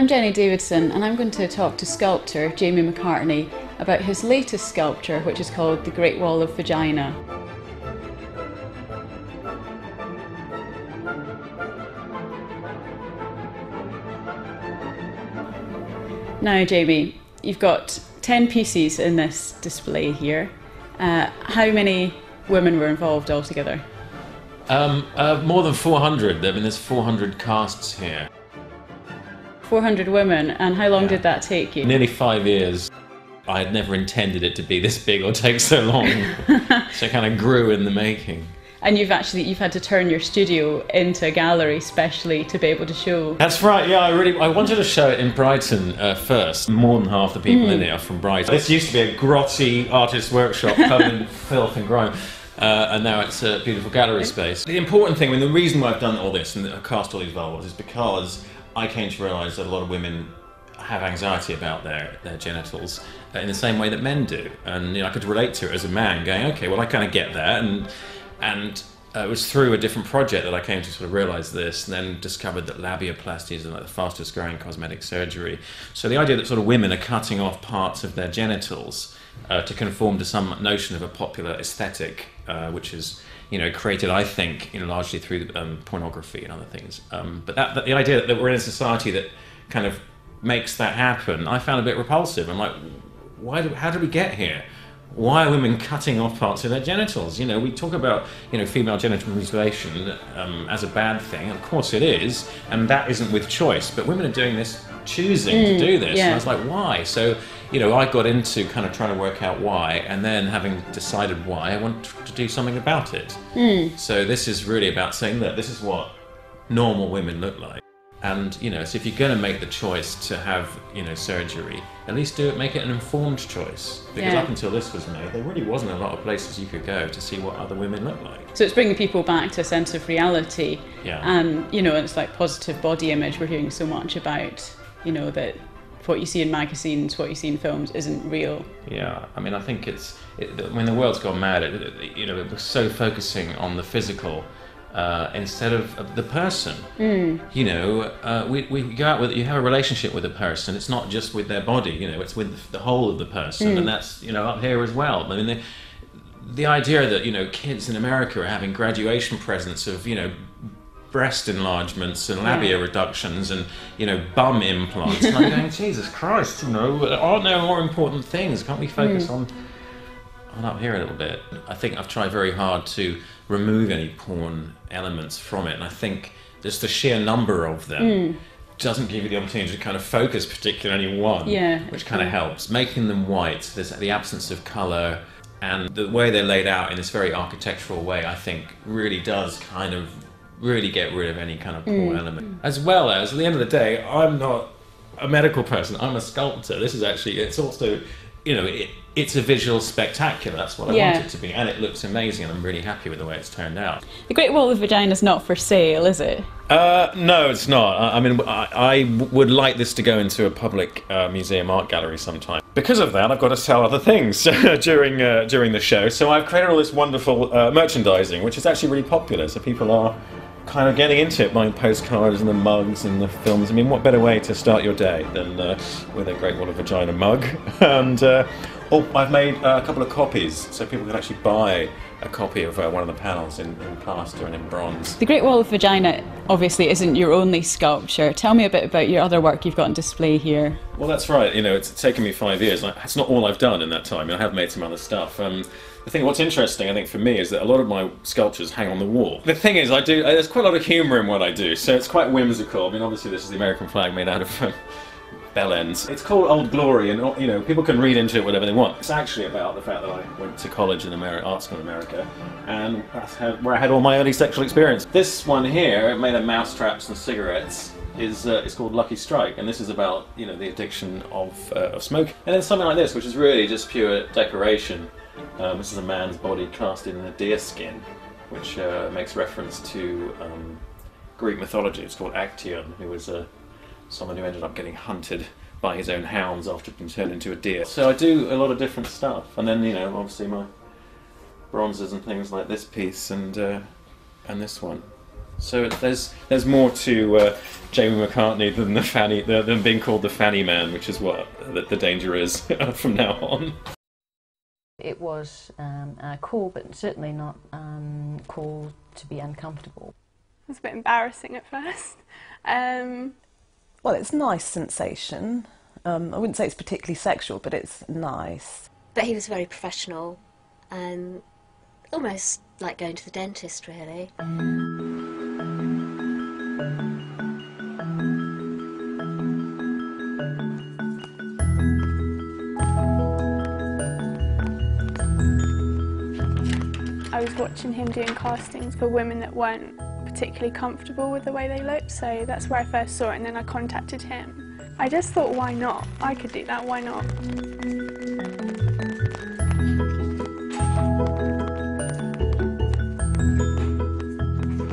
I'm Jenny Davidson and I'm going to talk to sculptor Jamie McCartney about his latest sculpture, which is called The Great Wall of Vagina. Now Jamie, you've got 10 pieces in this display here. How many women were involved altogether? More than 400. I mean, there's 400 casts here. 400 women, and how long did that take you? Nearly 5 years. I had never intended it to be this big or take so long. So it kind of grew in the making. And you've had to turn your studio into a gallery specially to be able to show. That's right, yeah, I wanted to show it in Brighton first. More than half the people in it are from Brighton. This used to be a grotty artist workshop covered in filth and grime. And now it's a beautiful gallery space. The important thing, the reason why I've done all this and I've cast all these vulvas is because I came to realise that a lot of women have anxiety about their genitals in the same way that men do. And I could relate to it as a man, going, okay, well I kind of get that. And it was through a different project that I came to sort of realise this, and then discovered that labiaplasty is like the fastest growing cosmetic surgery. So the idea that sort of women are cutting off parts of their genitals to conform to some notion of a popular aesthetic, which is created, I think, largely through pornography and other things. But the idea that we're in a society that kind of makes that happen, I found a bit repulsive. I'm like, how did we get here? Why are women cutting off parts of their genitals? We talk about female genital mutilation as a bad thing. Of course it is, and that isn't with choice. But women are doing this, choosing to do this. Yeah. And I was like, why? So I got into kind of trying to work out why, and then having decided why, I want to do something about it. So this is really about saying that this is what normal women look like. And so if you're going to make the choice to have surgery, at least make it an informed choice, because up until this was made, there really wasn't a lot of places you could go to see what other women look like. So it's bringing people back to a sense of reality. And it's like positive body image we're hearing so much about, that what you see in magazines, what you see in films isn't real. Yeah, I think when the world's gone mad, it was so focusing on the physical instead of the person. We go out with, you have a relationship with a person, it's not just with their body, it's with the whole of the person, and that's up here as well. The idea that kids in America are having graduation presents of breast enlargements and labia reductions and bum implants, and I'm going, Jesus Christ, aren't there more important things? Can't we focus on up here a little bit? I think I've tried very hard to remove any porn elements from it, and I think just the sheer number of them doesn't give you the opportunity to kind of focus particularly on any one, which kind of helps. Making them white, there's the absence of colour, and the way they're laid out in this very architectural way, I think really does kind of really get rid of any kind of porn element. As well as, at the end of the day, I'm not a medical person, I'm a sculptor. This is actually, it's also, it's a visual spectacular. That's what I want it to be, and it looks amazing, and I'm really happy with the way it's turned out. The Great Wall of Vagina is not for sale, is it? No, it's not. I would like this to go into a public museum art gallery sometime. Because of that, I've got to sell other things during the show. So I've created all this wonderful merchandising, which is actually really popular. So people are kind of getting into it, buying postcards and the mugs and the films. What better way to start your day than with a Great Wall of Vagina mug? And I've made a couple of copies, so people can actually buy a copy of one of the panels in plaster and in bronze. The Great Wall of Vagina obviously isn't your only sculpture. Tell me a bit about your other work you've got on display here. Well, that's right. It's taken me 5 years. It's not all I've done in that time. I have made some other stuff. What's interesting, I think, for me, is that a lot of my sculptures hang on the wall. The thing is, there's quite a lot of humour in what I do, so it's quite whimsical. Obviously this is the American flag made out of bell ends. It's called Old Glory, and people can read into it whatever they want. It's actually about the fact that I went to college in art school in America, and that's where I had all my early sexual experience. This one here, made of mousetraps and cigarettes, is called Lucky Strike, and this is about the addiction of smoking. And then something like this, which is really just pure decoration. This is a man's body casted in a deer skin, which makes reference to Greek mythology. It's called Actaeon, who was someone who ended up getting hunted by his own hounds after being turned into a deer. So I do a lot of different stuff, and then obviously my bronzes and things like this piece and this one. So there's more to Jamie McCartney than than being called the Fanny Man, which is what the danger is from now on. It was cool, but certainly not cool to be uncomfortable. It was a bit embarrassing at first. Well, it's a nice sensation. I wouldn't say it's particularly sexual, but it's nice. But he was very professional and almost like going to the dentist, really. I was watching him doing castings for women that weren't particularly comfortable with the way they looked, so that's where I first saw it, and then I contacted him. I just thought, why not? I could do that, why not?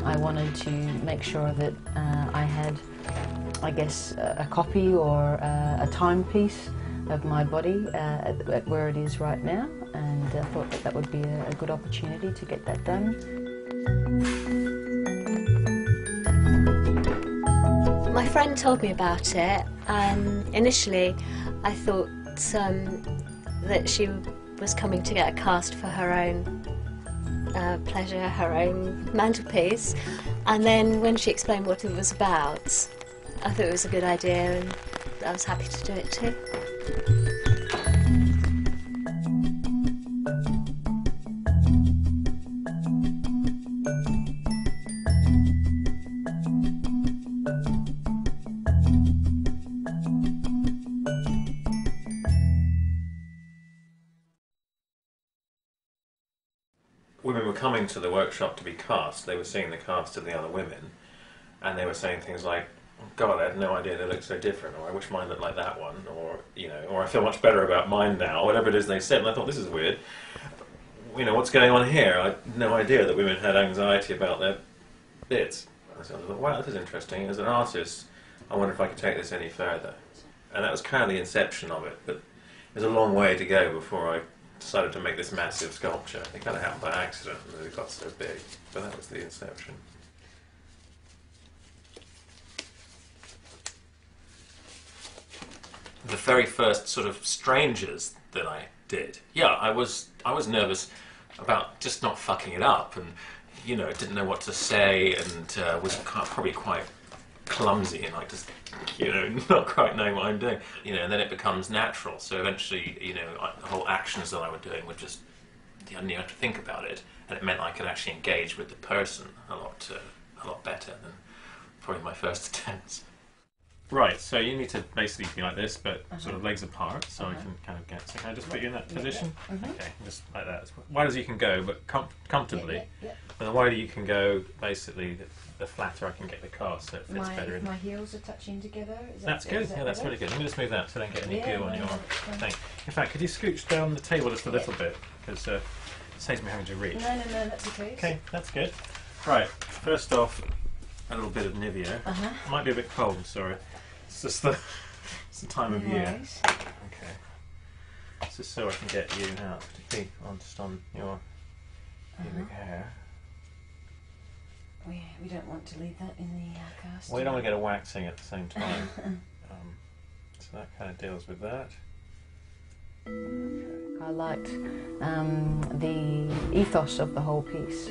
I wanted to make sure that I had, I guess, a copy or a timepiece of my body at where it is right now, and I thought that would be a good opportunity to get that done. My friend told me about it, and initially I thought that she was coming to get a cast for her own pleasure, her own mantelpiece, and then when she explained what it was about, I thought it was a good idea, and I was happy to do it too. Women were coming to the workshop to be cast. They were seeing the cast of the other women, and they were saying things like, oh, God, I had no idea they looked so different, or I wish mine looked like that one, or, you know, or I feel much better about mine now, whatever it is they said. And I thought, this is weird. You know, what's going on here? I had no idea that women had anxiety about their bits. And so I thought, wow, this is interesting. As an artist, I wonder if I could take this any further. And that was kind of the inception of it, but there's a long way to go before I decided to make this massive sculpture. It kind of happened by accident, and it got so big, but that was the inception. The very first sort of strangers that I did, yeah, I was nervous about just not fucking it up, and you know, didn't know what to say, and was probably quite clumsy and like just, you know, not quite knowing what I'm doing, you know, and then it becomes natural. So eventually, you know, the whole actions that I was doing were just, I didn't have to think about it, and it meant I could actually engage with the person a lot better than probably my first attempts. Right, so you need to basically be like this, but sort of legs apart, so I can kind of get. So can I just put you in that position? Okay, just like that, as wide as you can go, but comfortably. And the wider you can go, basically, the flatter I can get the cast, so it fits better in. My heels are touching together. That's good. Yeah, that's really good. Let me just move that so I don't get any goo on your thing. In fact, could you scooch down the table just a little bit, because it saves me having to reach. No, that's okay. Okay, that's good. Right, first off, a little bit of Nivea. It might be a bit cold. I'm sorry. It's just the time of year. Okay. Just so I can get you out, particularly just on your pubic hair. We don't want to leave that in the cast. Well, you don't want to get a waxing at the same time. So that kind of deals with that. Okay. I liked the ethos of the whole piece.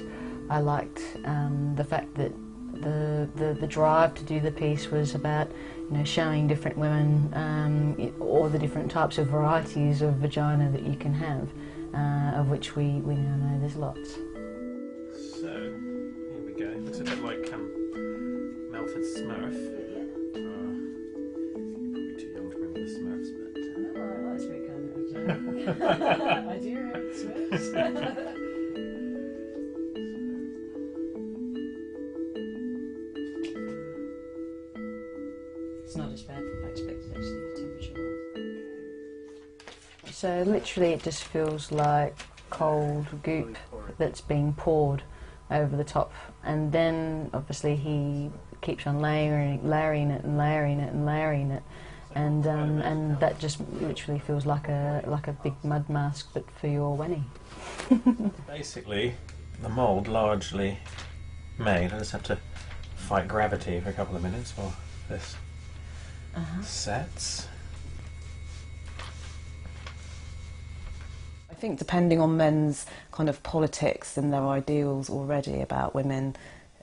I liked the fact that the drive to do the piece was about, you know, showing different women all the different types of varieties of vagina that you can have, of which we now know there's lots. So here we go. Looks a bit like melted Smurf. Probably too young to remember the Smurfs, but I like sweet kind. I do like Smurfs. It's not as bad as I expected, actually, the temperature. So literally it just feels like cold goop that's being poured over the top, and then obviously he keeps on layering it and layering it, and that just literally feels like a big mud mask, but for your wenny. Basically, the mould largely made. I just have to fight gravity for a couple of minutes while this sets. I think depending on men's kind of politics and their ideals already about women,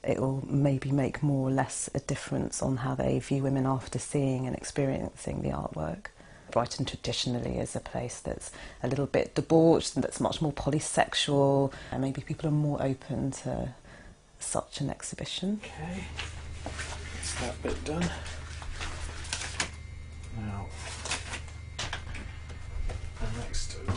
it will maybe make more or less a difference on how they view women after seeing and experiencing the artwork. Brighton traditionally is a place that's a little bit debauched and that's much more polysexual, and maybe people are more open to such an exhibition. Okay, that's that bit done. Now, the next layer.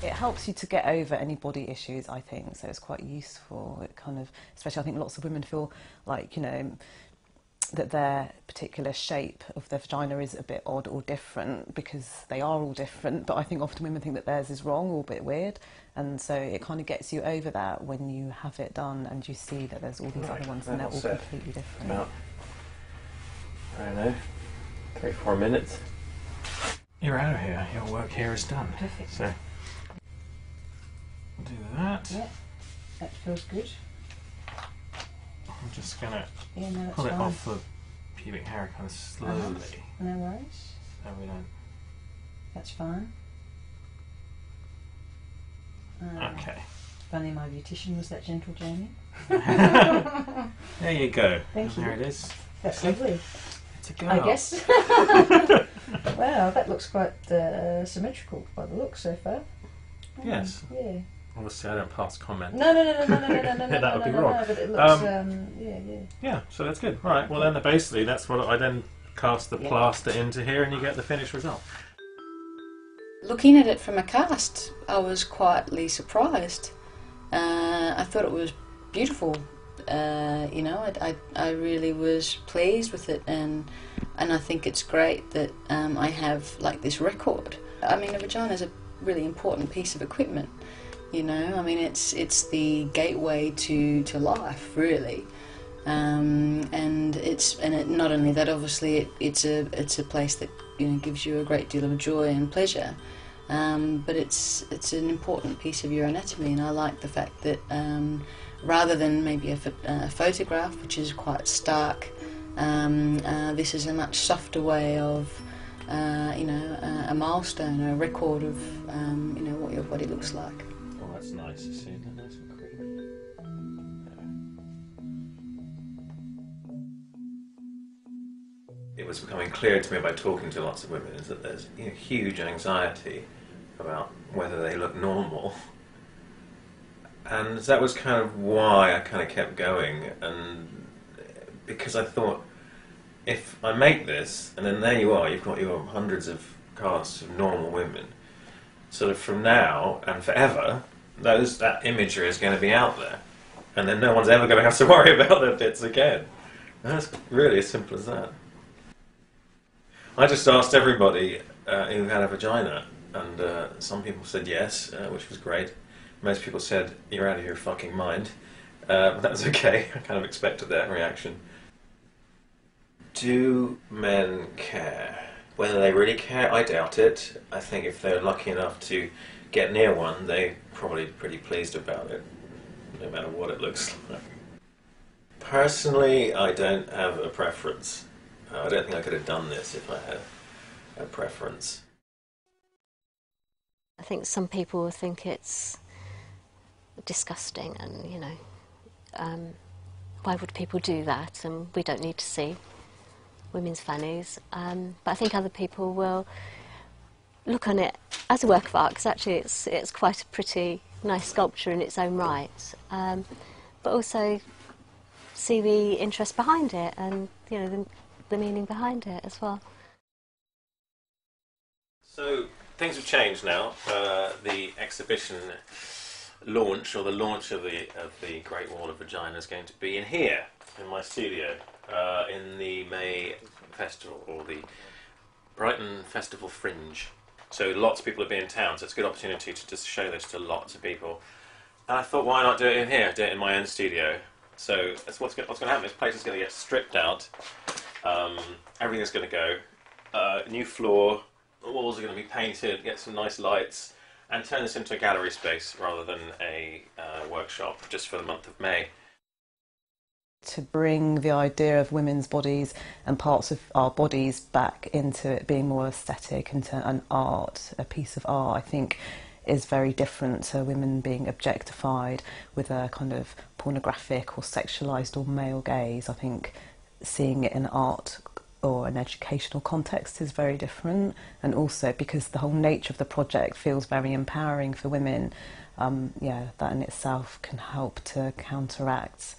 It helps you to get over any body issues, I think, so it's quite useful. It kind of, especially I think lots of women feel like, you know, that their particular shape of their vagina is a bit odd or different because they are all different, but I think often women think that theirs is wrong or a bit weird, and so it kind of gets you over that when you have it done and you see that there's all these other ones and they're all completely different. About, I don't know, 3-4 minutes. You're out of here, your work here is done. Perfect. So, do that. Yeah, that feels good. I'm just going to no, pull it off the pubic hair kind of slowly. No worries. So we don't... That's fine. Okay. If only my beautician was that gentle, Jamie. There you go. Thank you. There it is. That's lovely. It's a girl. I guess. Wow, that looks quite symmetrical by the look so far. Yes. Yeah. Obviously, I don't pass comment. No. That would be wrong. No, but it looks, Yeah, so that's good. All right, well then basically that's what I then cast the plaster into here and you get the finished result. Looking at it from a cast, I was quietly surprised. I thought it was beautiful. You know, I really was pleased with it, and I think it's great that I have like this record. I mean, a vagina is a really important piece of equipment. You know, I mean, it's the gateway to life, really, and not only that, obviously, it's a place that, you know, gives you a great deal of joy and pleasure, but it's an important piece of your anatomy, and I like the fact that rather than maybe a photograph, which is quite stark, this is a much softer way of you know, a milestone, a record of you know, what your body looks like. That's nice to see. Nice and creamy. It was becoming clear to me by talking to lots of women is that there's, you know, huge anxiety about whether they look normal, and that was kind of why I kind of kept going, and because I thought, if I make this and then there you are, you've got your hundreds of casts of normal women, sort of from now and forever, that imagery is going to be out there, and then no one's ever going to have to worry about their bits again. And that's really as simple as that. I just asked everybody who had a vagina, and some people said yes, which was great. Most people said, "You're out of your fucking mind," but that was okay. I kind of expected that reaction. Do men care? Whether they really care, I doubt it. I think if they're lucky enough to get near one, they're probably pretty pleased about it, no matter what it looks like. Personally, I don't have a preference. I don't think I could have done this if I had a preference. I think some people think it's disgusting and, you know, why would people do that, and we don't need to see women's fannies. But I think other people will look on it as a work of art, because actually it's quite a pretty nice sculpture in its own right, but also see the interest behind it and, you know, the meaning behind it as well. So things have changed now. The exhibition launch, or the launch of the Great Wall of Vagina, is going to be in here, in my studio, in the May Festival, or the Brighton Festival Fringe. So lots of people will be in town, so it's a good opportunity to just show this to lots of people. And I thought, why not do it in here, do it in my own studio? So that's what's going to happen. This place is going to get stripped out, everything's going to go, new floor, the walls are going to be painted, get some nice lights, and turn this into a gallery space rather than a workshop just for the month of May. To bring the idea of women's bodies and parts of our bodies back into it being more aesthetic, into an art, a piece of art, I think is very different to women being objectified with a kind of pornographic or sexualised or male gaze. I think seeing it in art or an educational context is very different, and also because the whole nature of the project feels very empowering for women, that in itself can help to counteract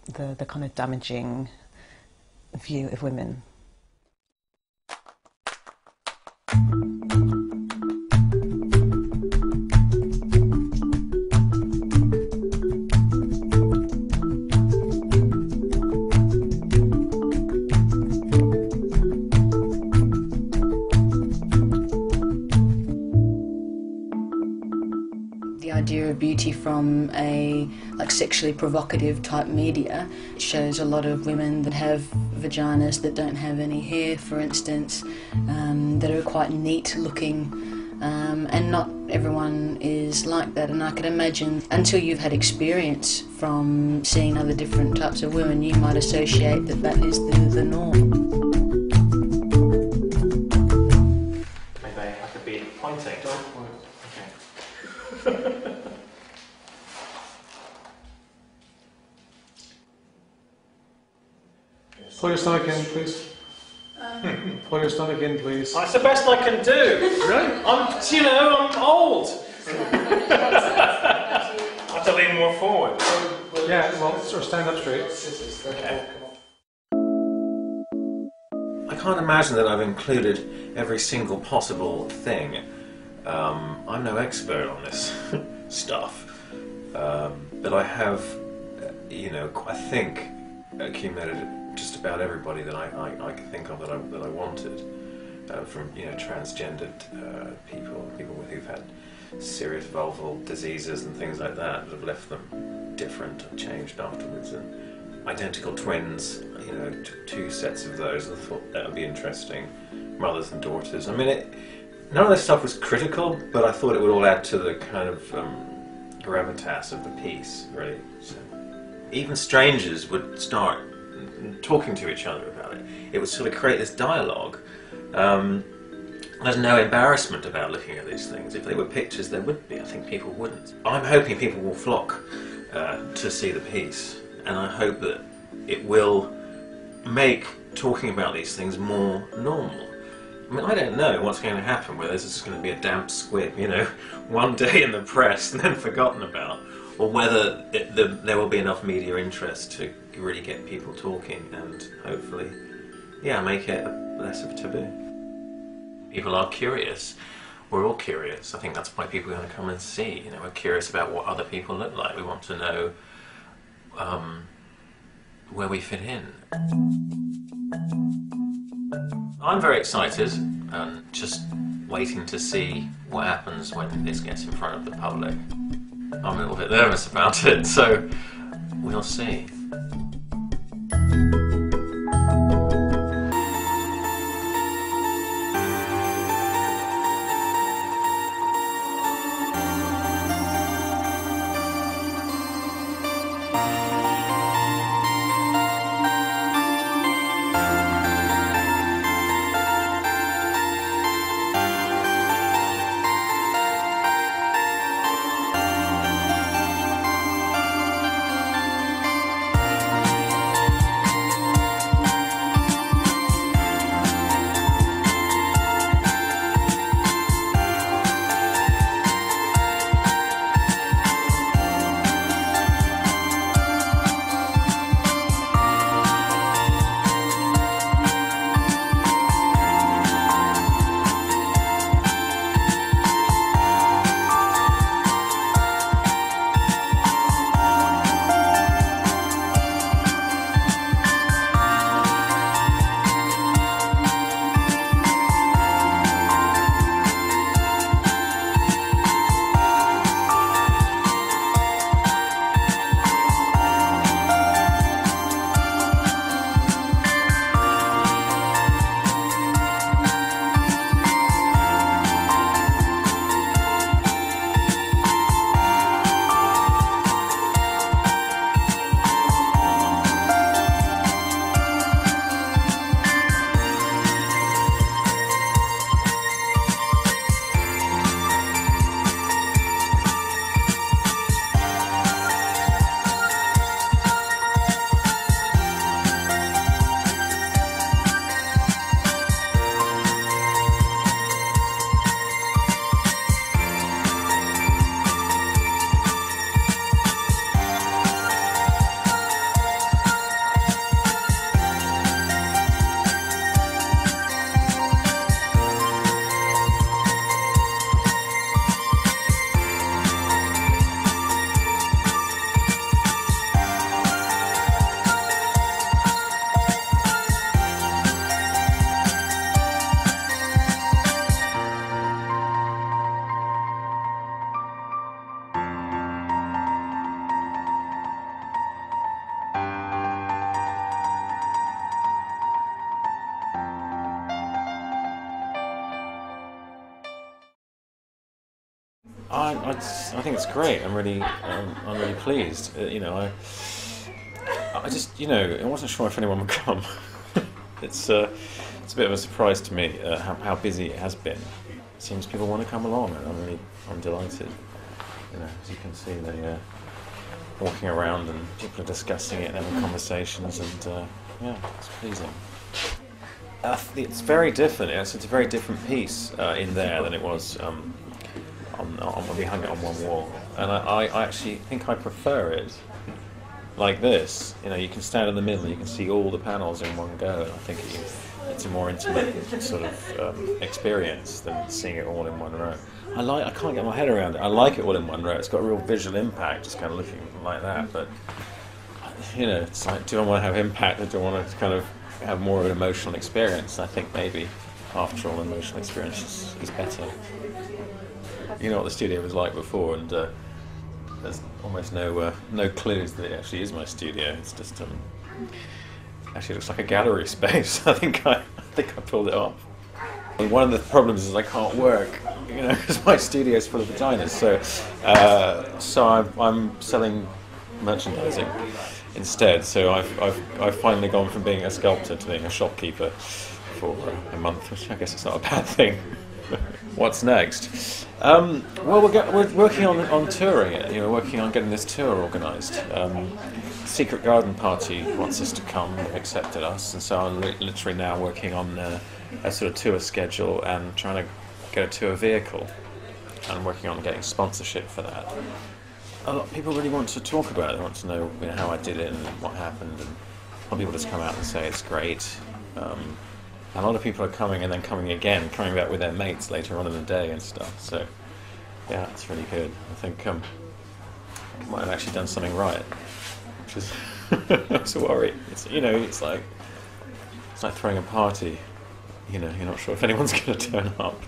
the kind of damaging view of women. Idea of beauty from a sexually provocative type media. It shows a lot of women that have vaginas that don't have any hair, for instance, that are quite neat looking, and not everyone is like that. And I can imagine until you've had experience from seeing other different types of women, you might associate that is the norm. Maybe I could be pointing. Pull your stomach in, please. Pull your stomach in, please. That's the best I can do. Really? I'm old. I have to lean more forward. Yeah, well, sort of stand up straight. Okay. I can't imagine that I've included every single possible thing. I'm no expert on this stuff, but I have, I think, accumulated just about everybody that I could think of that I wanted, from transgendered people who've had serious vulval diseases and things like that have left them different and changed afterwards, and identical twins, two sets of those. I thought that would be interesting. Mothers and daughters. I mean, none of this stuff was critical, but I thought it would all add to the kind of gravitas of the piece, really. So, even strangers would start talking to each other about it. It would sort of create this dialogue. There's no embarrassment about looking at these things. If they were pictures, there would be. I think people wouldn't. I'm hoping people will flock to see the piece, and I hope that it will make talking about these things more normal. I mean, I don't know what's going to happen, whether this is going to be a damp squib, one day in the press and then forgotten about, or whether there will be enough media interest to really get people talking and hopefully, make it less of a taboo. People are curious. We're all curious. I think that's why people are going to come and see. We're curious about what other people look like. We want to know where we fit in. I'm very excited and just waiting to see what happens when this gets in front of the public. I'm a little bit nervous about it, so we'll see. I think it's great. I'm really pleased. You know, I just, you know, I wasn't sure if anyone would come. It's a bit of a surprise to me how busy it has been. It seems people want to come along, and I'm delighted. You know, as you can see, they're walking around and people are discussing it and having conversations, and yeah, it's pleasing. It's very different. It's a very different piece in there than it was when we hung it on one wall, and I actually think I prefer it like this. You know, you can stand in the middle, you can see all the panels in one go, and I think it's a more intimate sort of experience than seeing it all in one row. I can't get my head around it. I like it all in one row. It's got a real visual impact, just kind of looking like that. But you know, it's like, do I want to have impact, or do I want to kind of have more of an emotional experience? I think maybe, after all, an emotional experience is better. You know what the studio was like before, and there's almost no clues that it actually is my studio. It's just actually looks like a gallery space. I think I pulled it off. And one of the problems is I can't work, you know, because my studio is full of vaginas. So I'm selling merchandising instead. So I've finally gone from being a sculptor to being a shopkeeper for a month, which I guess is not a bad thing. What's next? Well, we're working on touring it. You know, working on getting this tour organised. Secret Garden Party wants us to come. They've accepted us, and so I'm literally now working on a sort of tour schedule and trying to get a tour vehicle. And working on getting sponsorship for that. A lot of people really want to talk about it. They want to know, you know, how I did it and what happened. And some people just come out and say it's great. A lot of people are coming and then coming back with their mates later on in the day and stuff. So, yeah, it's really good. I think I might have actually done something right, which is it's a worry. It's, you know, it's like throwing a party. You know, you're not sure if anyone's going to turn up.